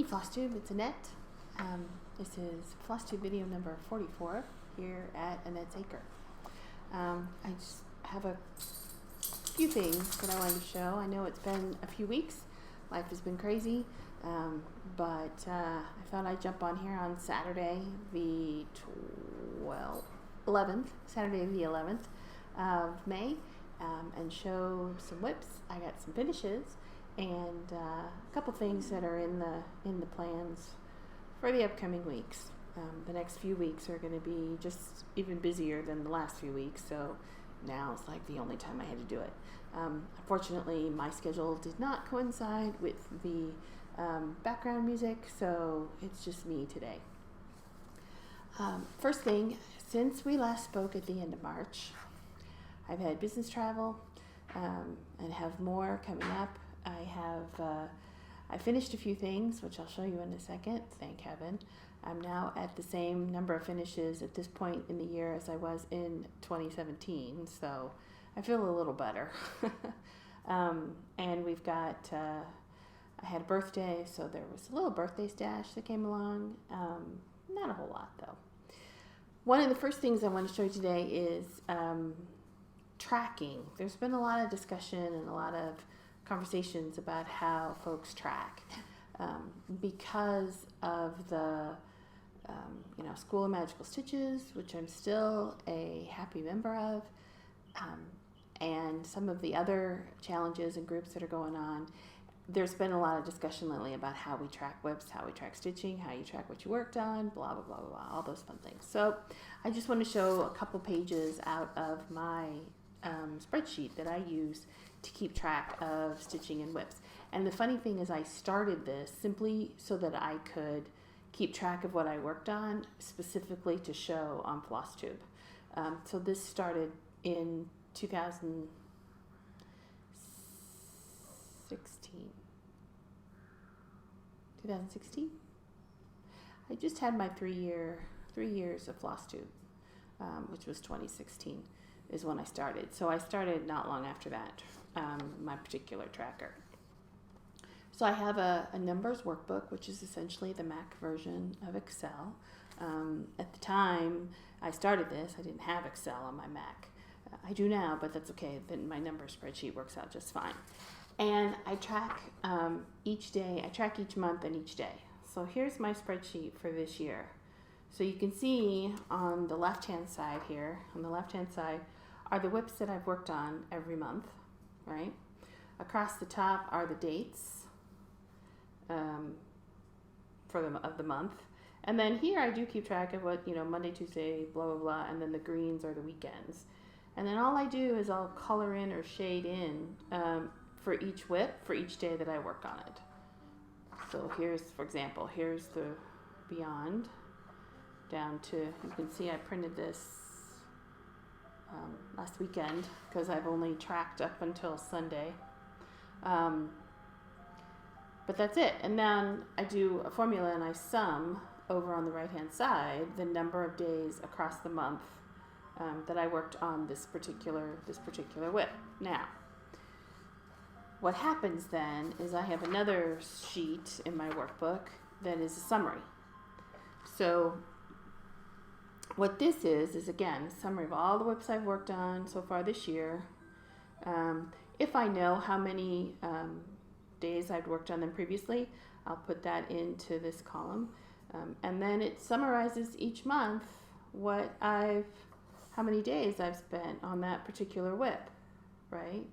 Hey FlossTube, it's Annette. This is FlossTube video number 44 here at Annette's Acre. I just have a few things that I wanted to show. I know it's been a few weeks. Life has been crazy, but I thought I'd jump on here on Saturday the 11th, Saturday the 11th of May, and show some whips. I got some finishes and a couple things that are in the plans for the upcoming weeks. The next few weeks are going to be just even busier than the last few weeks, so now it's like the only time I had to do it. Unfortunately, my schedule did not coincide with the background music, so it's just me today. First thing, since we last spoke at the end of March, I've had business travel and have more coming up. I finished a few things, which I'll show you in a second, thank heaven. I'm now at the same number of finishes at this point in the year as I was in 2017, so I feel a little better. And we've got, I had a birthday, so there was a little birthday stash that came along. Not a whole lot, though. One of the first things I want to show you today is tracking. There's been a lot of discussion and a lot of conversations about how folks track because of the School of Magical Stitches, which I'm still a happy member of, and some of the other challenges and groups that are going on. There's been a lot of discussion lately about how we track whips, how we track stitching, how you track what you worked on, blah, blah, blah, blah, blah, all those fun things. So I just want to show a couple pages out of my spreadsheet that I use to keep track of stitching and whips. And the funny thing is I started this simply so that I could keep track of what I worked on, specifically to show on FlossTube. So this started in 2016. I just had my three years of FlossTube, which was 2016 is when I started. So I started not long after that, my particular tracker. So I have a numbers workbook, which is essentially the Mac version of Excel. At the time I started this, I didn't have Excel on my Mac. I do now, but that's okay. Then my number spreadsheet works out just fine. And I track each day, I track each month and each day. So here's my spreadsheet for this year. So you can see on the left-hand side here, on the left-hand side, are the whips that I've worked on every month, right? Across the top are the dates of the month. And then here I do keep track of what, Monday, Tuesday, blah, blah, blah, and then the greens are the weekends. And then all I do is I'll color in or shade in for each whip for each day that I work on it. So here's, for example, here's the Beyond down to, you can see I printed this last weekend because I've only tracked up until Sunday. But that's it. And then I do a formula and I sum over on the right hand side the number of days across the month that I worked on this particular whip. Now, what happens then is I have another sheet in my workbook that is a summary. So what this is again, a summary of all the whips I've worked on so far this year. If I know how many days I've worked on them previously, I'll put that into this column. And then it summarizes each month how many days I've spent on that particular whip, right?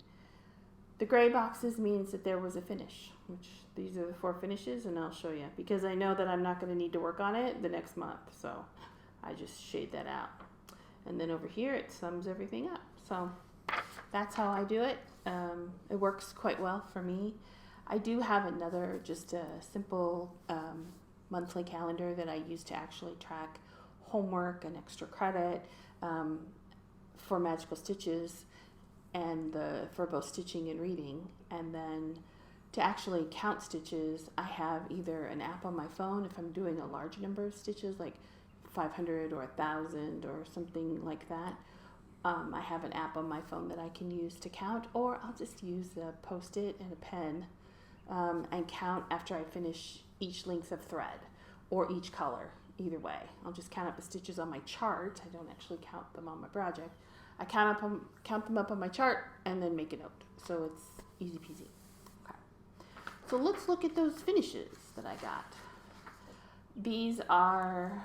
The gray boxes means that there was a finish, which these are the 4 finishes, and I'll show you because I know that I'm not going to need to work on it the next month, so I just shade that out. And then over here it sums everything up. So that's how I do it. It works quite well for me. I do have another, just a simple monthly calendar that I use to actually track homework and extra credit for Magical Stitches and for both stitching and reading. And then to actually count stitches, I have either an app on my phone if I'm doing a large number of stitches, like 500 or 1,000 or something like that. I have an app on my phone that I can use to count, or I'll just use a Post-it and a pen and count after I finish each length of thread or each color. Either way, I'll just count up the stitches on my chart. I don't actually count them on my project. I count them up on my chart and then make a note. So it's easy peasy. Okay. So let's look at those finishes that I got. These are,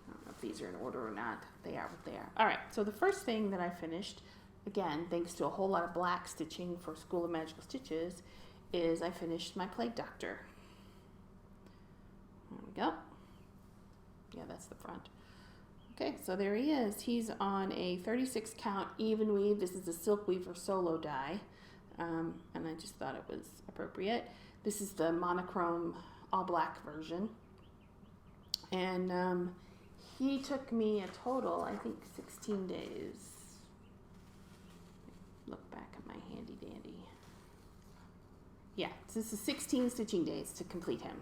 I don't know if these are in order or not. They are what they are. All right, so the first thing that I finished, again, thanks to a whole lot of black stitching for School of Magical Stitches, is I finished my Plague Doctor. There we go. Yeah, that's the front. Okay, so there he is. He's on a 36 count even weave. This is a Silk Weaver solo die, and I just thought it was appropriate. This is the monochrome all black version, and he took me a total, I think, 16 days. Look back at my handy dandy. Yeah, so this is 16 stitching days to complete him,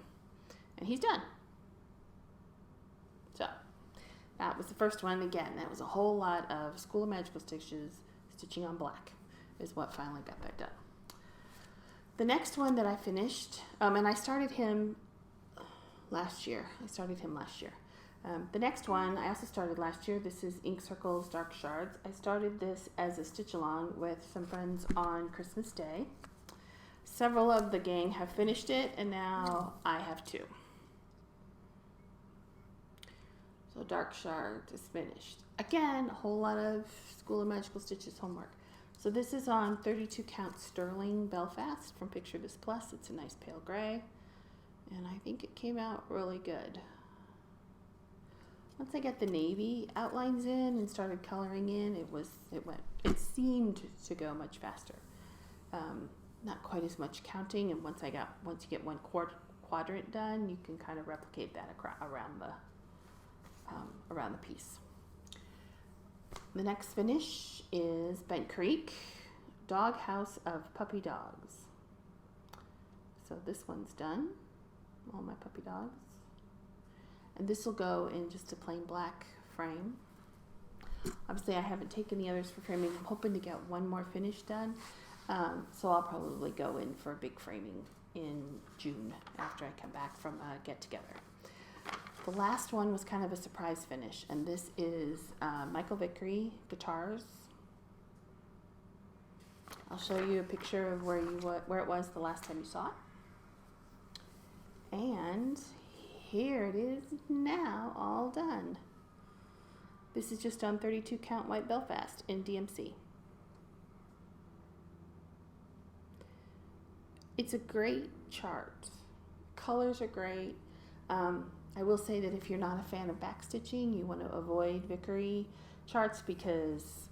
and he's done. So that was the first one. Again, that was a whole lot of School of Magical Stitches stitching on black is what finally got that done. The next one that I finished, and I started him last year. The next one I also started last year. This is Ink Circles Dark Shards. I started this as a stitch along with some friends on Christmas Day. Several of the gang have finished it, and now I have two. So Dark Shards is finished. Again, a whole lot of School of Magical Stitches homework. So this is on 32 count sterling Belfast from Picture This Plus. It's a nice pale gray, and I think it came out really good. Once I got the navy outlines in and started coloring in, it seemed to go much faster. Not quite as much counting, and once you get one quadrant done, you can kind of replicate that around the piece. The next finish is Bent Creek, Dog House of Puppy Dogs. So this one's done, all my puppy dogs. And this will go in just a plain black frame. Obviously, I haven't taken the others for framing. I'm hoping to get one more finish done. So I'll probably go in for a big framing in June after I come back from a get-together. The last one was kind of a surprise finish, and this is Michael Vickery guitars. I'll show you a picture of where it was the last time you saw it. And here it is now, all done. This is just on 32 count white Belfast in DMC. It's a great chart. Colors are great. I will say that if you're not a fan of backstitching, you want to avoid Vickery charts because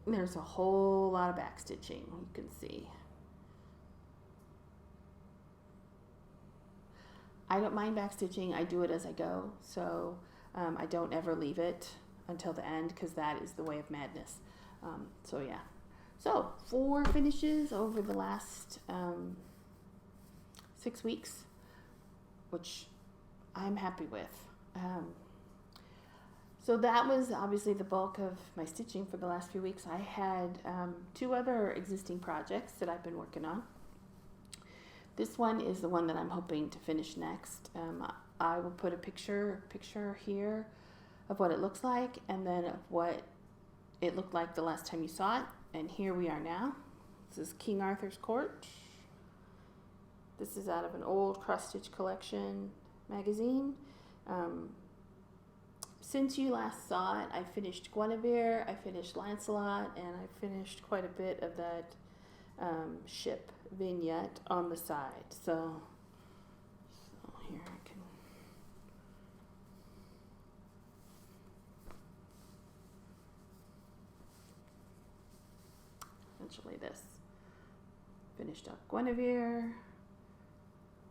there's a whole lot of backstitching, you can see. I don't mind backstitching. I do it as I go, so I don't ever leave it until the end because that is the way of madness. So yeah. So 4 finishes over the last 6 weeks, which I'm happy with. So that was obviously the bulk of my stitching for the last few weeks. I had 2 other existing projects that I've been working on. This one is the one that I'm hoping to finish next. I will put a picture here of what it looks like and then of what it looked like the last time you saw it. And here we are now. This is King Arthur's Court. This is out of an old Cross Stitch Collection magazine. Since you last saw it, I finished Guinevere, I finished Lancelot, and I finished quite a bit of that ship vignette on the side. So here I can. Essentially this. Finished up Guinevere,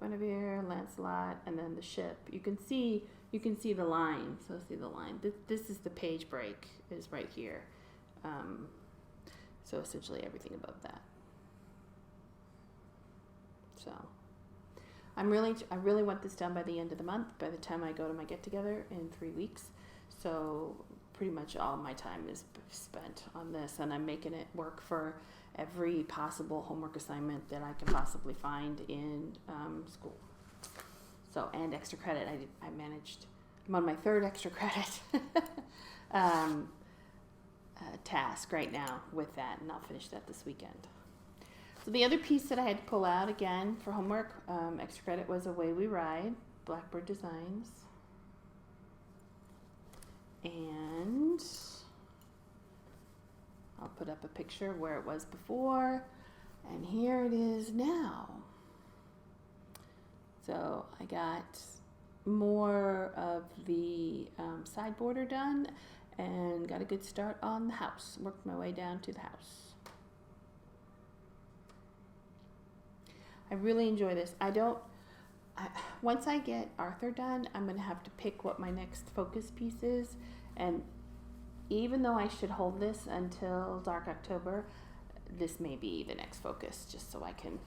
Lancelot, and then the ship. You can see the line. So see the line. This is the page break. Is right here. So essentially everything above that. So I really want this done by the end of the month. By the time I go to my get together in 3 weeks. So pretty much all my time is spent on this, and I'm making it work for every possible homework assignment that I can possibly find in school. So, and extra credit. I'm on my third extra credit task right now with that, and I'll finish that this weekend. So the other piece that I had to pull out again for homework, extra credit, was Away We Ride, Blackbird Designs. And I'll put up a picture of where it was before, and here it is now. So I got more of the side border done and got a good start on the house. Worked my way down to the house. I really enjoy this. Once I get Arthur done, I'm going to have to pick what my next focus piece is. And even though I should hold this until dark October, this may be the next focus, just so I can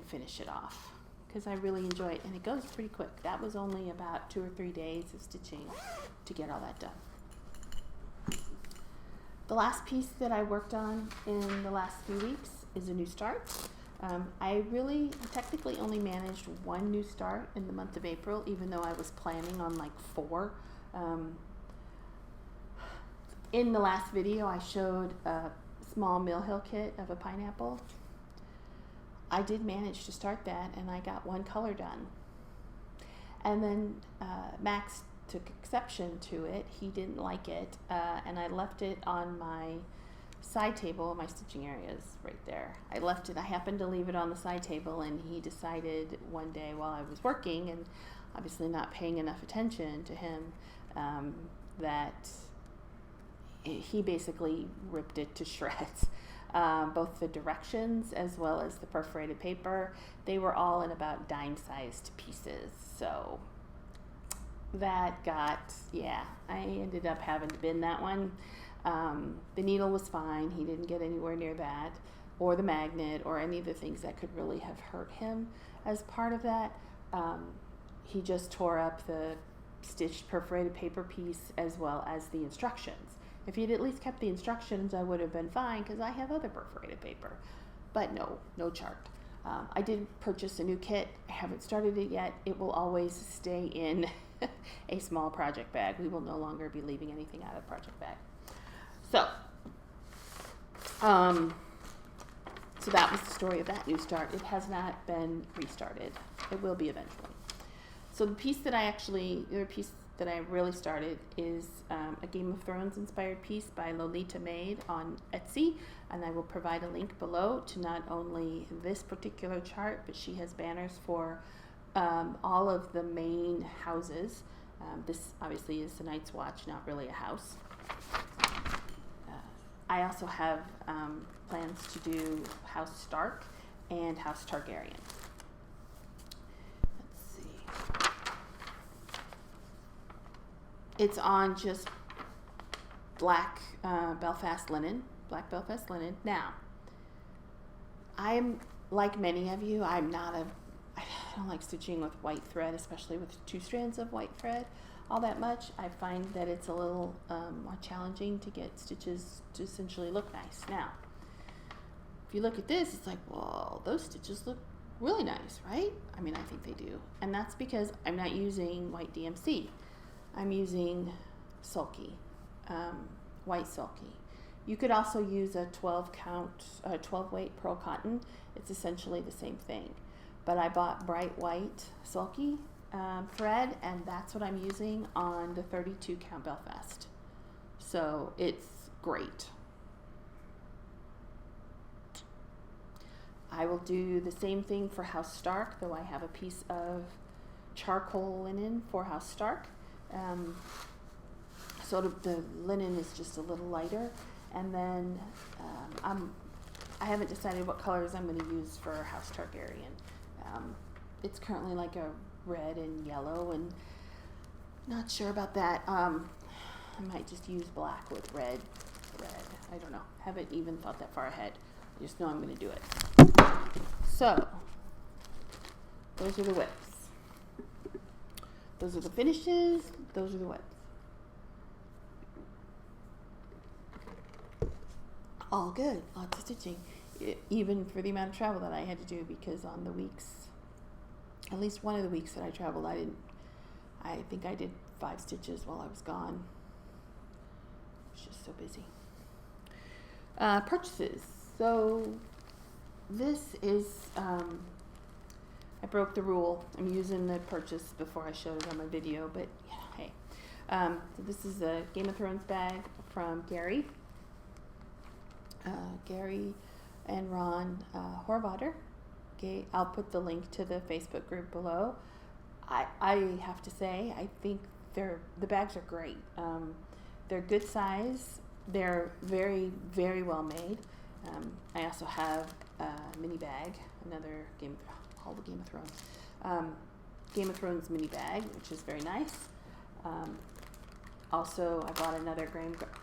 finish it off, because I really enjoy it, and it goes pretty quick. That was only about 2 or 3 days of stitching to get all that done. The last piece that I worked on in the last few weeks is a new start. I really technically only managed 1 new start in the month of April, even though I was planning on like 4. In the last video, I showed a small Mill Hill kit of a pineapple. I did manage to start that, and I got 1 color done. And then Max took exception to it. He didn't like it, and I left it on my side table. My stitching area is right there. I happened to leave it on the side table, and he decided one day while I was working, and obviously not paying enough attention to him, that he basically ripped it to shreds. Both the directions as well as the perforated paper, they were all in about dime-sized pieces. So that I ended up having to bin that one. The needle was fine. He didn't get anywhere near that, or the magnet, or any of the things that could really have hurt him as part of that. He just tore up the stitched perforated paper piece as well as the instructions. If he'd at least kept the instructions, I would have been fine, because I have other perforated paper. But no chart. I did purchase a new kit. I haven't started it yet. It will always stay in a small project bag. We will no longer be leaving anything out of the project bag. So that was the story of that new start. It has not been restarted. It will be eventually. So the other piece that I really started is a Game of Thrones inspired piece by Lolita Maid on Etsy, and I will provide a link below to not only this particular chart, but she has banners for all of the main houses. This obviously is the Night's Watch, not really a house. I also have plans to do House Stark and House Targaryen. It's on just black Belfast linen, black Belfast linen. Now, I'm like many of you. I don't like stitching with white thread, especially with 2 strands of white thread all that much. I find that it's a little more challenging to get stitches to essentially look nice. Now, if you look at this, it's like, well, those stitches look really nice, right? I mean, I think they do. And that's because I'm not using white DMC. I'm using sulky, white sulky. You could also use a 12 weight pearl cotton. It's essentially the same thing. But I bought bright white sulky thread, and that's what I'm using on the 32 count Belfast. So it's great. I will do the same thing for House Stark, though I have a piece of charcoal linen for House Stark. So the linen is just a little lighter, and then I haven't decided what colors I'm going to use for House Targaryen. It's currently like a red and yellow, and not sure about that. I might just use black with red. I don't know. Haven't even thought that far ahead. I just know I'm going to do it. So those are the widths. Those are the finishes. Those are the widths. all good, lots of stitching, even for the amount of travel that I had to do, because on the weeks, at least one of the weeks that I traveled, I think I did 5 stitches while I was gone. I was just so busy. Purchases. So this is, I broke the rule. I'm using the purchase before I showed it on my video, but yeah, hey. So this is a Game of Thrones bag from Gary. Gary and Ron Horvater. Okay, I'll put the link to the Facebook group below. I have to say, I think the bags are great. They're good size. They're very, very well made. I also have a mini bag, another Game of Thrones mini bag, which is very nice. Also, I bought another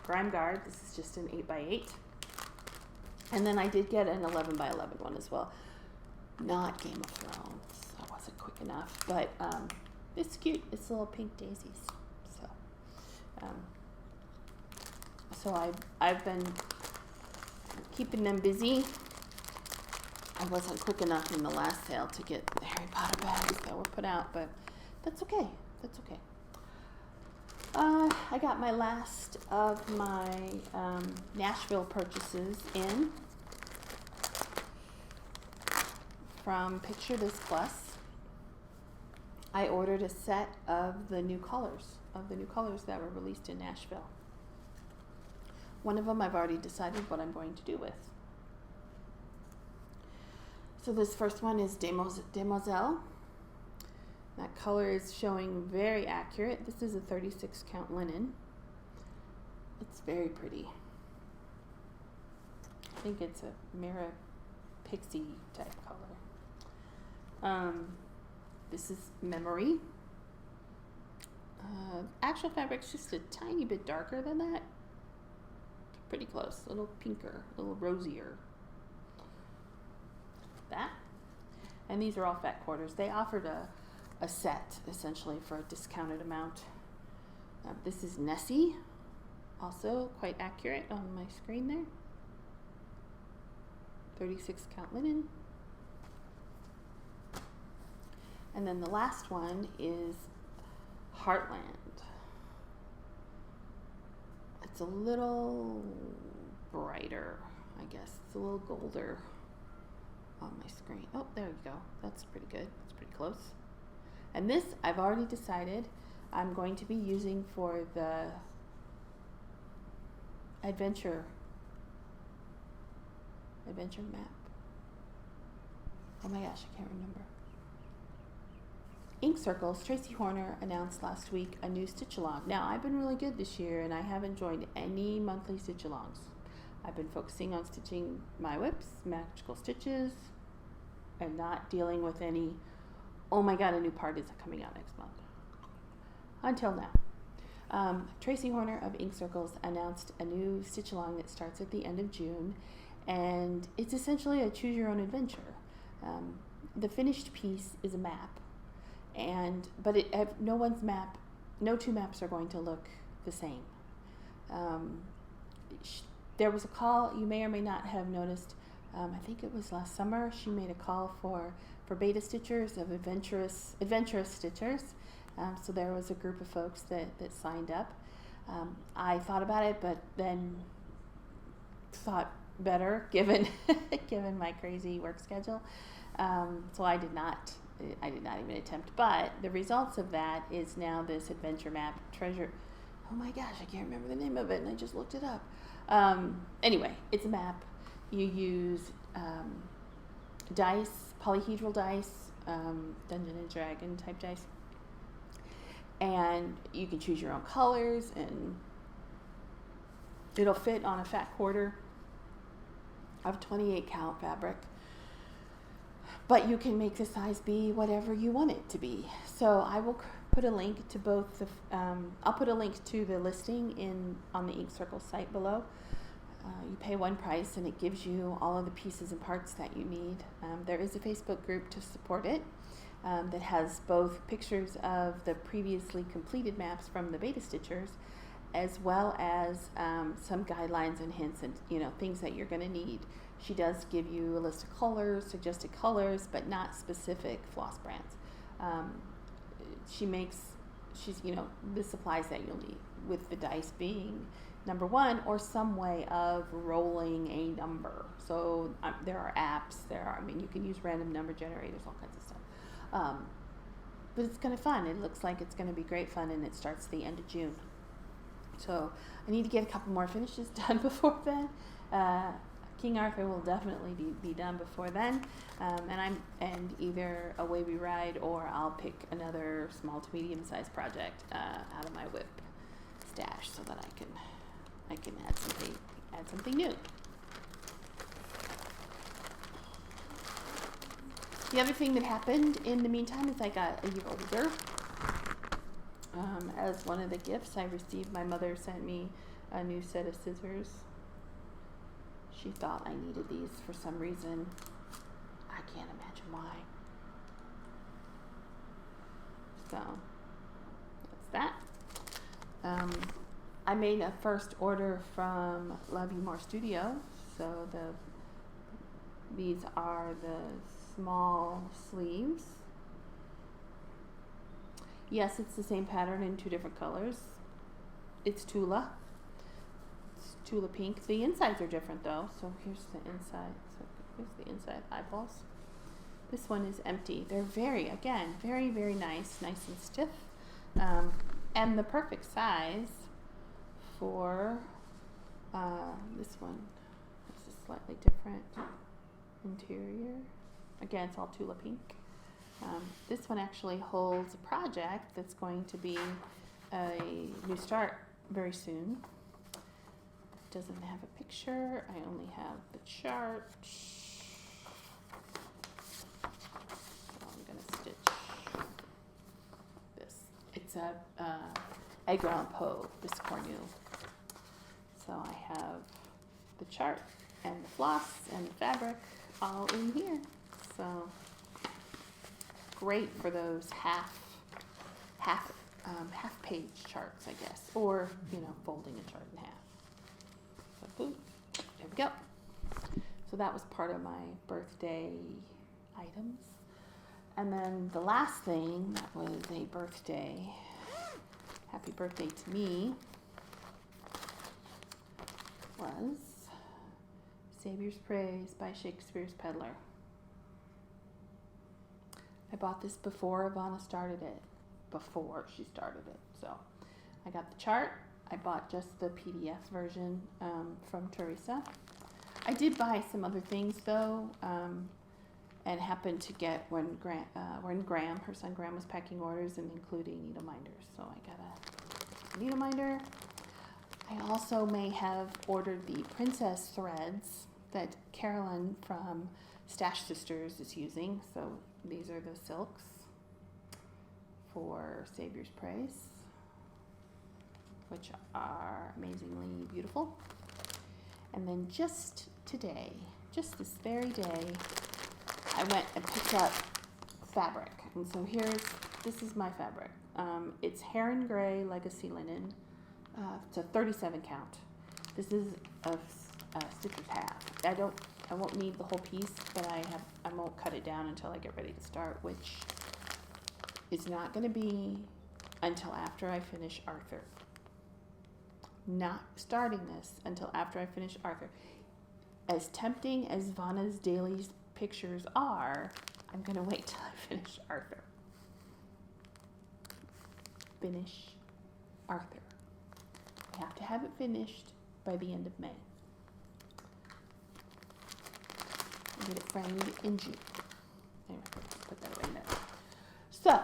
grime guard. This is just an 8x8. And then I did get an 11x11 one as well. Not Game of Thrones. I wasn't quick enough, but it's cute. It's little pink daisies. So I've been keeping them busy. I wasn't quick enough in the last sale to get the Harry Potter bags that were put out, but that's okay. That's okay. I got my last of my Nashville purchases in from Picture This Plus. I ordered a set of the new colors that were released in Nashville. One of them I've already decided what I'm going to do with. So this first one is Demoiselle. That color is showing very accurate. This is a 36 count linen. It's very pretty. I think it's a Mira Pixie type color. This is Memory. Actual fabric's just a tiny bit darker than that. Pretty close, a little pinker, a little rosier. That. And these are all fat quarters. They offered a set, essentially, for a discounted amount. This is Nessie, also quite accurate on my screen there. 36 count linen. And then the last one is Heartland. It's a little brighter, I guess. It's a little golder on my screen. Oh, there you go. That's pretty good. It's pretty close. And this, I've already decided I'm going to be using for the adventure map. Oh my gosh, I can't remember. Ink Circles, Tracy Horner announced last week a new stitch along. Now, I've been really good this year and I haven't joined any monthly stitch alongs. I've been focusing on stitching my whips, magical stitches, and not dealing with any, oh my god, a new part is coming out next month. Until now. Tracy Horner of Ink Circles announced a new stitch along that starts at the end of June, and it's essentially a choose your own adventure. The finished piece is a map, but no two maps are going to look the same. There was a call, you may or may not have noticed, I think it was last summer, she made a call for beta stitchers, of adventurous stitchers. So there was a group of folks that signed up. I thought about it, but then thought better given my crazy work schedule. So I did not even attempt. But the results of that is now this adventure map treasure. Oh my gosh, I can't remember the name of it, and I just looked it up. Anyway, it's a map. You use dice, polyhedral dice, Dungeon and Dragon type dice, and you can choose your own colors, and it'll fit on a fat quarter of 28 count fabric, but you can make the size be whatever you want it to be. So I will put a link to both I'll put a link to the listing on the Ink Circle site below. You pay one price and it gives you all of the pieces and parts that you need. There is a Facebook group to support it that has both pictures of the previously completed maps from the beta stitchers as well as some guidelines and hints and things that you're going to need. She does give you a list of colors, suggested colors, but not specific floss brands. She's the supplies that you'll need, with the dice being number one or some way of rolling a number. So there are apps, you can use random number generators, all kinds of stuff. But it's kind of fun. It looks like it's going to be great fun, and it starts the end of June. So I need to get a couple more finishes done before then. King Arthur will definitely be done before then, and either Away We Ride or I'll pick another small to medium sized project out of my whip stash so that I can add something new. The other thing that happened in the meantime is I got a year older. As one of the gifts I received, my mother sent me a new set of scissors. She thought I needed these for some reason. I can't imagine why. So, that's that. I made a first order from Love You More Studio. So these are the small sleeves. Yes, it's the same pattern in two different colors. It's Tula. It's Tula pink. The insides are different though. So here's the inside. So here's the inside eyeballs. This one is empty. They're very, very nice and stiff. And the perfect size for this one. It's a slightly different interior. Again, it's all Tula pink. This one actually holds a project that's going to be a new start very soon. It doesn't have a picture. I only have the chart. So I'm going to stitch this. It's a Edgar Allan Poe Biscornu. So I have the chart and the floss and the fabric all in here. So great for those half page charts, I guess, or folding a chart in half. So boom, there we go. So that was part of my birthday items. And then the last thing that was a birthday, happy birthday to me, was Savior's Praise by Shakespeare's Peddler. I bought this before Ivana started it, so I got the chart. I bought just the PDF version from Teresa. I did buy some other things though, and happened to get when Graham, her son Graham, was packing orders and including needle minders. So I got a needle minder. I also may have ordered the princess threads that Carolyn from Stash Sisters is using. So these are the silks for Savior's Praise, which are amazingly beautiful. And then just today, just this very day, I went and picked up fabric. And so this is my fabric. It's Heron Gray Legacy Linen. It's a 37 count. This is a stitcher's half. I won't need the whole piece, but I won't cut it down until I get ready to start, which is not going to be until after I finish Arthur. Not starting this until after I finish Arthur. As tempting as Vanna's daily pictures are, I'm going to wait till I finish Arthur. Finish Arthur. I have to have it finished by the end of May. Get it framed in June. Anyway, put that away in there. So,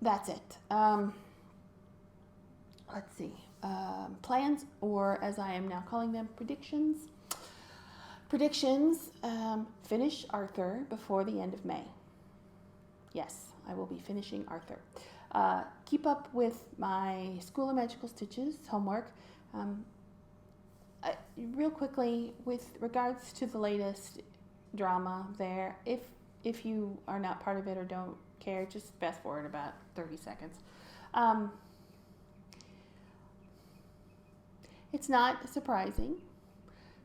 that's it. Let's see. Plans, or as I am now calling them, predictions. Finish Arthur before the end of May. Yes, I will be finishing Arthur. Keep up with my School of Magical Stitches homework. Real quickly, with regards to the latest drama there, if you are not part of it or don't care, just fast forward about 30 seconds. It's not surprising.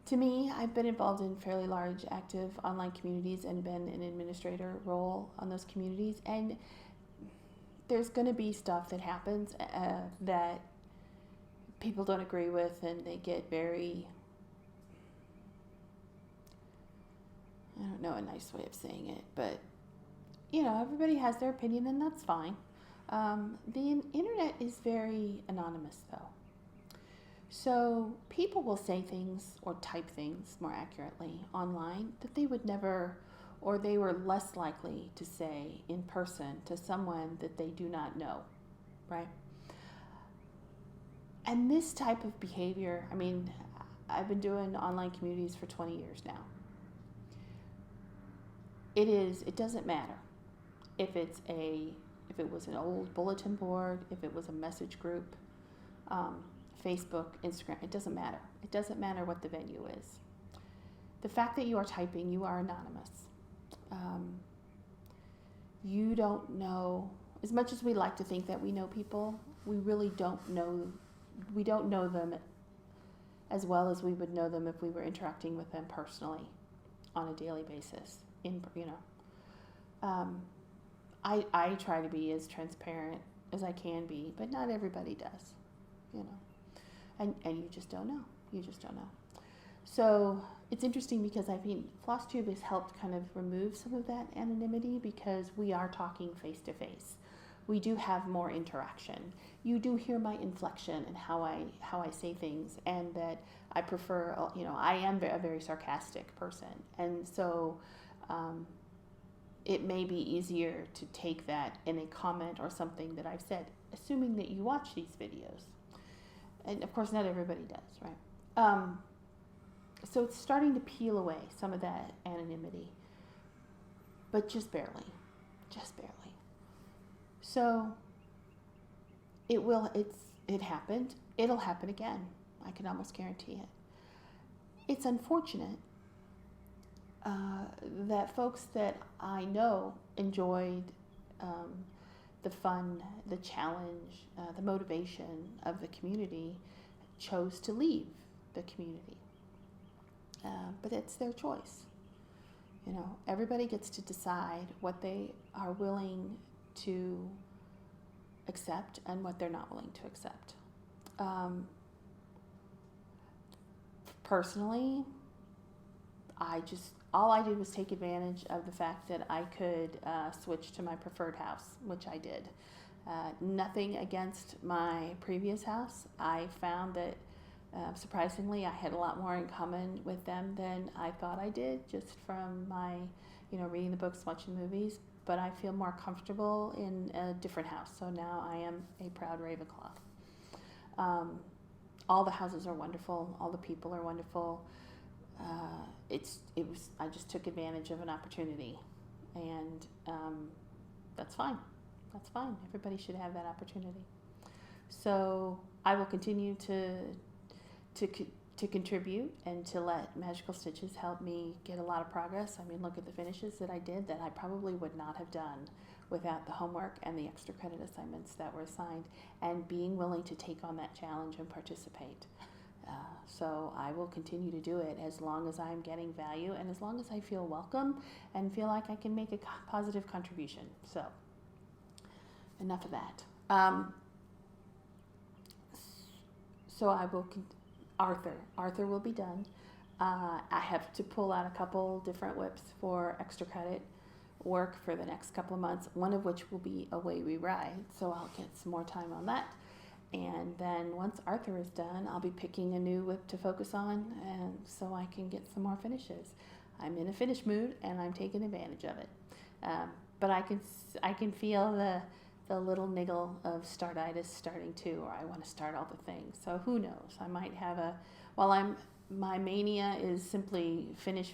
To me, I've been involved in fairly large, active online communities and been an administrator role on those communities. And there's going to be stuff that happens that people don't agree with, and they get very, I don't know a nice way of saying it, but everybody has their opinion, and that's fine. The internet is very anonymous, though. So people will say things or type things more accurately online that they would never, or they were less likely to say in person to someone that they do not know, right? And this type of behavior, I've been doing online communities for 20 years now. It doesn't matter if it was an old bulletin board, if it was a message group, Facebook, Instagram, it doesn't matter. It doesn't matter what the venue is. The fact that you are typing, you are anonymous. You don't know, as much as we like to think that we know people, we really don't know. We don't know them as well as we would know them if we were interacting with them personally on a daily basis. I try to be as transparent as I can be, but not everybody does, and you just don't know. You just don't know. So it's interesting because I think FlossTube has helped kind of remove some of that anonymity because we are talking face to face. We do have more interaction. You do hear my inflection and how I say things, and that I prefer, I am a very sarcastic person, and so it may be easier to take that in a comment or something that I've said, assuming that you watch these videos. And of course, not everybody does, right? So it's starting to peel away some of that anonymity, but just barely. So it happened. It'll happen again. I can almost guarantee it. It's unfortunate that folks that I know enjoyed the fun, the challenge, the motivation of the community chose to leave the community. But it's their choice. Everybody gets to decide what they are willing to accept and what they're not willing to accept. Personally, all I did was take advantage of the fact that I could switch to my preferred house, which I did. Nothing against my previous house. I found that surprisingly, I had a lot more in common with them than I thought I did, just from my, reading the books, watching the movies. But I feel more comfortable in a different house. So now I am a proud Ravenclaw. All the houses are wonderful. All the people are wonderful. I just took advantage of an opportunity, and that's fine. That's fine. Everybody should have that opportunity. So I will continue to contribute and to let Magical Stitches help me get a lot of progress. Look at the finishes that I did that I probably would not have done without the homework and the extra credit assignments that were assigned, and being willing to take on that challenge and participate. So I will continue to do it as long as I'm getting value and as long as I feel welcome and feel like I can make a positive contribution. So enough of that. So I will Arthur will be done. I have to pull out a couple different whips for extra credit work for the next couple of months, one of which will be Away We Ride, so I'll get some more time on that. And then once Arthur is done, I'll be picking a new whip to focus on, and so I can get some more finishes. I'm in a finish mood, and I'm taking advantage of it. But I can feel the little niggle of startitis starting too, or I want to start all the things. So who knows? I might have my mania is simply finish.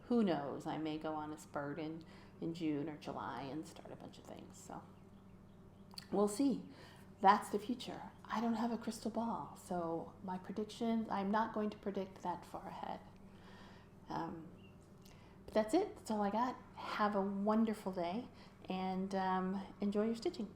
Who knows? I may go on a spurt in June or July and start a bunch of things. So we'll see. That's the future. I don't have a crystal ball, so my predictions, I'm not going to predict that far ahead. But that's it. That's all I got. Have a wonderful day, and enjoy your stitching.